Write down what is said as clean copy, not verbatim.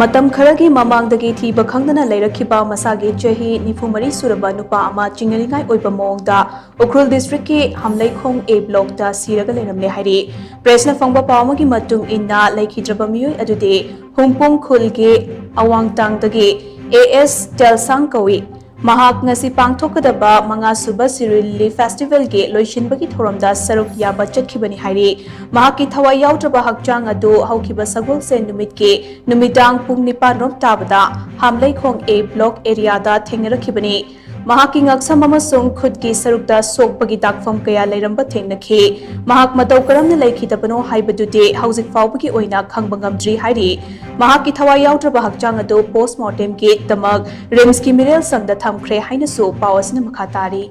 ꯃꯇꯝ ꯈꯔꯒꯤ ꯃꯃꯥꯡꯗꯒꯤ ꯊꯤꯕ ꯈꯪꯗꯅ ꯂꯩꯔꯛꯈꯤꯕ ꯃꯁꯥꯒꯤ ꯆꯍꯤ 94 ꯁꯨꯔꯕ ꯅꯨꯄꯥ ꯑꯃ ꯆꯤꯡꯅꯅꯤꯡꯉꯥꯏ ꯑꯣꯏꯕ ꯃꯑꯣꯡꯗ ꯎꯈ꯭ꯔꯨꯜ ꯗꯤꯁꯇ꯭ꯔꯤꯛꯀꯤ ꯍꯝꯂꯩꯈꯣꯡ A ꯕ꯭ꯂꯣꯛꯇ ꯁꯤꯔꯒ ꯂꯩꯔꯝꯂꯦ ꯍꯥꯏꯔꯤ ꯄ꯭ꯔꯦꯁꯅ ꯐꯪꯕ ꯄꯥꯎ ꯑꯃꯒꯤ ꯃꯇꯨꯡ ꯏꯟꯅ ꯂꯩꯈꯤꯗ꯭ꯔꯕ ꯃꯤꯑꯣꯏ ꯑꯗꯨꯗꯤ ꯍꯨꯡꯄꯨꯡ ꯈꯨꯜꯒꯤ ꯑꯋꯥꯡꯇꯥꯡꯗꯒꯤ AS ꯇꯦꯜꯁꯥꯡ ꯀꯧꯏ ꯃꯍꯥꯛ ꯉꯁꯤ ꯄꯥꯡꯊꯣꯛꯀꯗꯕ 5ꯁꯨꯕ ꯁꯤꯔꯨꯏ ꯐꯦꯁꯇꯤꯚꯦꯜꯒꯤ ꯂꯣꯏꯁꯤꯟꯕꯒꯤ ꯊꯧꯔꯝꯗ ꯁꯔꯨꯛ ꯌꯥꯕ ꯆꯠꯈꯤꯕꯅꯤ ꯍꯥꯏꯔꯤ ꯃꯍꯥꯛꯀꯤ ꯊꯋꯥꯏ ꯌꯥꯎꯗ꯭ꯔꯕ ꯍꯛꯆꯥꯡ ꯑꯗꯨ ꯍꯧꯈꯤꯕ ꯁꯒꯣꯜꯁꯦꯟ ꯅꯨꯃꯤꯠꯀꯤ ꯅꯨꯃꯤꯗꯥꯡ ꯄꯨꯡ 9 ꯇꯥꯕꯗ ꯍꯝꯂꯩꯈꯣꯡ A ꯕ꯭ꯂꯣꯛ ꯑꯦꯔꯤꯌꯥꯗ ꯊꯦꯡꯅꯔꯛꯈꯤꯕꯅꯤ ꯃꯍꯥꯛꯀꯤ ꯉꯛꯁꯝ ꯑꯃꯁꯨꯡ ꯈꯨꯠꯀꯤ ꯁꯔꯨꯛꯇ ꯁꯣꯛꯄꯒꯤ ꯇꯥꯛꯐꯝ ꯀꯌꯥ ꯂꯩꯔꯝꯕ ꯊꯦꯡꯅꯈꯤ ꯃꯍꯥꯛ ꯃꯇꯧ ꯀꯔꯝꯅ ꯂꯩꯈꯤꯗꯕꯅꯣ ꯍꯥꯏꯕꯗꯨꯗꯤ ꯍꯧꯖꯤꯛ ꯐꯥꯎꯕꯒꯤ ꯑꯣꯏꯅ ꯈꯪꯕ ꯉꯝꯗ꯭ꯔꯤ ꯍꯥꯏꯔꯤ ꯃꯍꯥꯛꯀꯤ ꯊꯋꯥꯏ ꯌꯥꯎꯗ꯭ꯔꯕ ꯍꯛꯆꯥꯡ ꯑꯗꯨ ꯄꯣꯁꯠꯃꯣꯔꯇꯦꯝꯒꯤꯗꯃꯛ ꯔꯤꯝꯁꯀꯤ ꯃꯤꯔꯦꯜꯁꯪꯗ ꯊꯝꯈ꯭ꯔꯦ ꯍꯥꯏꯅꯁꯨ ꯄꯥꯎ ꯑꯁꯤꯅ ꯃꯈꯥ ꯇꯥꯔꯤ